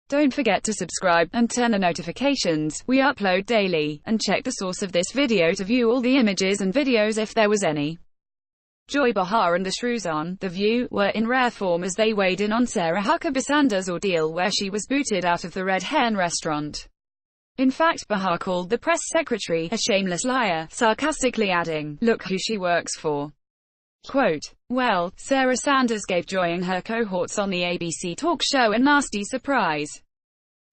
Don't forget to subscribe, and turn on notifications. We upload daily, and check the source of this video to view all the images and videos if there was any. Joy Behar and the shrews on The View were in rare form as they weighed in on Sarah Huckabee Sanders' ordeal where she was booted out of the Red Hen restaurant. In fact, Behar called the press secretary a shameless liar, sarcastically adding, "Look who she works for." Quote, "Well, Sarah Sanders gave Joy and her cohorts on the ABC talk show a nasty surprise.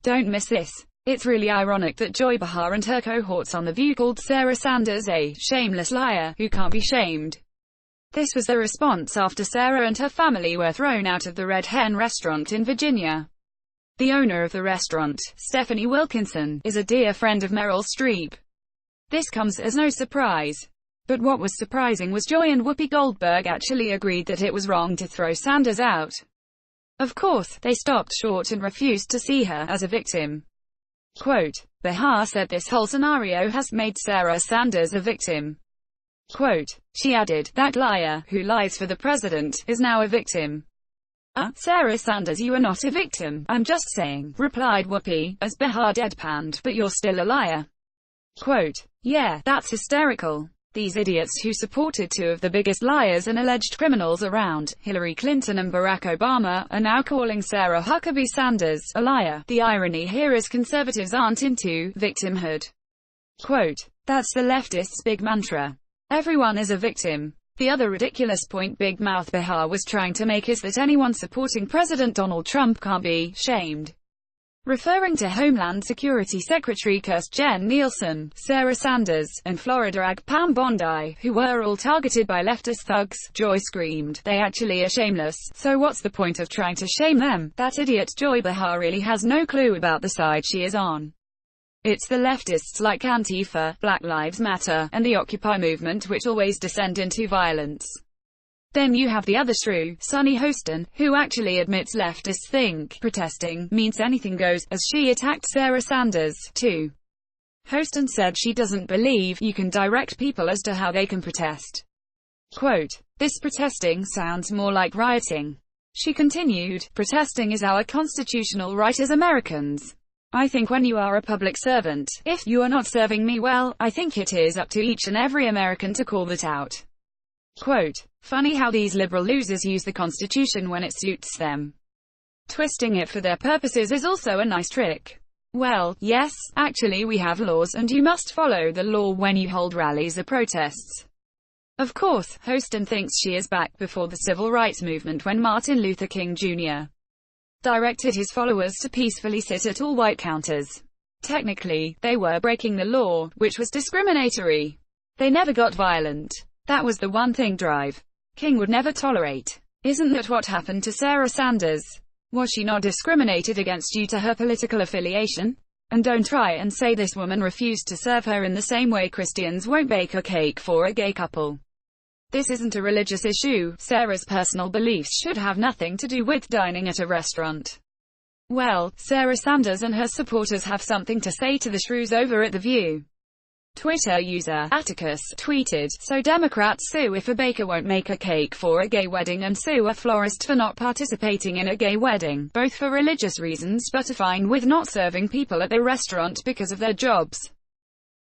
Don't miss this. It's really ironic that Joy Behar and her cohorts on The View called Sarah Sanders a shameless liar who can't be shamed." This was the response after Sarah and her family were thrown out of the Red Hen restaurant in Virginia. The owner of the restaurant, Stephanie Wilkinson, is a dear friend of Meryl Streep. This comes as no surprise. But what was surprising was Joy and Whoopi Goldberg actually agreed that it was wrong to throw Sanders out. Of course, they stopped short and refused to see her as a victim. Quote, Behar said this whole scenario has made Sarah Sanders a victim. Quote, she added, that liar, who lies for the president, is now a victim. Sarah Sanders, you are not a victim, I'm just saying, replied Whoopi, as Behar deadpanned, but you're still a liar. Quote, yeah, that's hysterical. These idiots who supported two of the biggest liars and alleged criminals around, Hillary Clinton and Barack Obama, are now calling Sarah Huckabee Sanders a liar. The irony here is conservatives aren't into victimhood. Quote, that's the leftists' big mantra. Everyone is a victim. The other ridiculous point Big Mouth Behar was trying to make is that anyone supporting President Donald Trump can't be shamed. Referring to Homeland Security Secretary Kirstjen Nielsen, Sarah Sanders, and Florida Ag Pam Bondi, who were all targeted by leftist thugs, Joy screamed, they actually are shameless, so what's the point of trying to shame them? That idiot Joy Behar really has no clue about the side she is on. It's the leftists like Antifa, Black Lives Matter, and the Occupy movement which always descend into violence. Then you have the other shrew, Sunny Hostin, who actually admits leftists think protesting means anything goes, as she attacked Sarah Sanders, too. Hostin said she doesn't believe you can direct people as to how they can protest. Quote, this protesting sounds more like rioting. She continued, protesting is our constitutional right as Americans. I think when you are a public servant, if you are not serving me well, I think it is up to each and every American to call that out. Quote, funny how these liberal losers use the Constitution when it suits them. Twisting it for their purposes is also a nice trick. Well, yes, actually we have laws and you must follow the law when you hold rallies or protests. Of course, Hostin thinks she is back before the civil rights movement when Martin Luther King Jr. directed his followers to peacefully sit at all white counters. Technically, they were breaking the law, which was discriminatory. They never got violent. That was the one thing King would never tolerate. Isn't that what happened to Sarah Sanders? Was she not discriminated against due to her political affiliation? And don't try and say this woman refused to serve her in the same way Christians won't bake a cake for a gay couple. This isn't a religious issue. Sarah's personal beliefs should have nothing to do with dining at a restaurant. Well, Sarah Sanders and her supporters have something to say to the shrews over at The View. Twitter user Atticus tweeted, so Democrats sue if a baker won't make a cake for a gay wedding and sue a florist for not participating in a gay wedding, both for religious reasons but are fine with not serving people at the restaurant because of their jobs.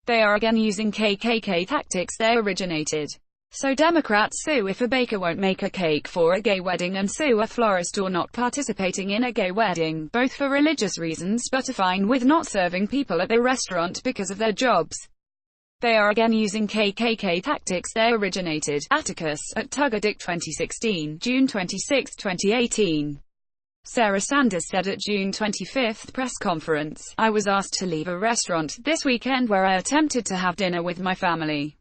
They are again using KKK tactics they originated. So Democrats sue if a baker won't make a cake for a gay wedding and sue a florist or not participating in a gay wedding, both for religious reasons but are fine with not serving people at the restaurant because of their jobs. They are again using KKK tactics they originated. Atticus, at Tugadick 2016, June 26, 2018. Sarah Sanders said at June 25 press conference, I was asked to leave a restaurant this weekend where I attempted to have dinner with my family.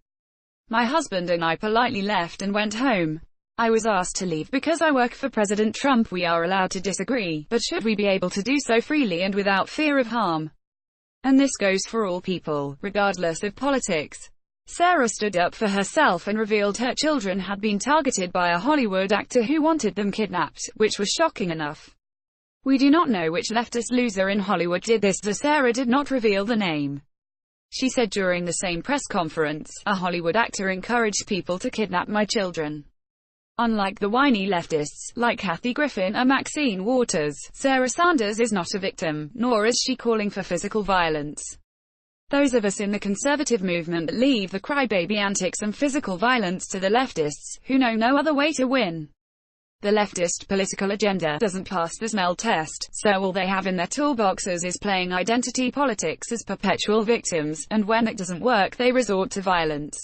My husband and I politely left and went home. I was asked to leave because I work for President Trump. We are allowed to disagree, but should we be able to do so freely and without fear of harm? And this goes for all people, regardless of politics. Sarah stood up for herself and revealed her children had been targeted by a Hollywood actor who wanted them kidnapped, which was shocking enough. We do not know which leftist loser in Hollywood did this, as Sarah did not reveal the name. She said during the same press conference, a Hollywood actor encouraged people to kidnap my children. Unlike the whiny leftists, like Kathy Griffin or Maxine Waters, Sarah Sanders is not a victim, nor is she calling for physical violence. Those of us in the conservative movement leave the crybaby antics and physical violence to the leftists, who know no other way to win. The leftist political agenda doesn't pass the smell test, so all they have in their toolboxes is playing identity politics as perpetual victims, and when it doesn't work they resort to violence.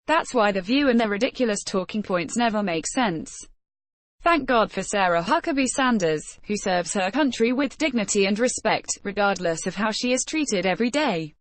That's why The View and their ridiculous talking points never make sense. Thank God for Sarah Huckabee Sanders, who serves her country with dignity and respect, regardless of how she is treated every day.